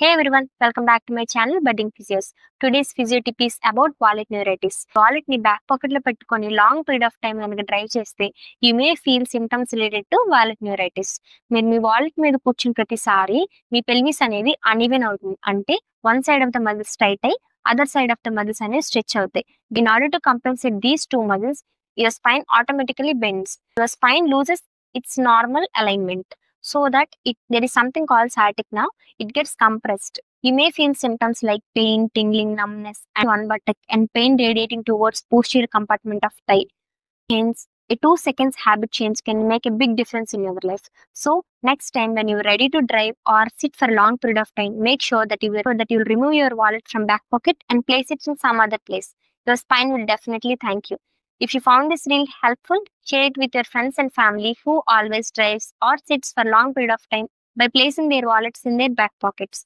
Hey everyone, welcome back to my channel Budding Physios. Today's physio tip is about wallet neuritis. Wallet ని back pocket లో పెట్టుకొని long period of time కనుక drive చేస్తే you may feel symptoms related to wallet neuritis. మీరు మీ wallet మీద కూర్చున్న ప్రతిసారి మీ pelvis అనేది అన్ఈవెన్ అవుతుంది. అంటే one side of the muscles tight అయి other side of the muscles అనేవి స్ట్రెచ్ అవుతాయి. In order to compensate these two muscles your spine automatically bends. Your spine loses its normal alignment. So that there is something called sciatic nerve. It gets compressed. You may feel symptoms like pain, tingling, numbness, and one buttock, and pain radiating towards posterior compartment of thigh. Hence, a 2 seconds habit change can make a big difference in your life. So, next time when you're ready to drive or sit for a long period of time, make sure that you'll remove your wallet from back pocket and place it in some other place. Your spine will definitely thank you. If you found this reel helpful, share it with your friends and family who always drives or sits for long period of time by placing their wallets in their back pockets.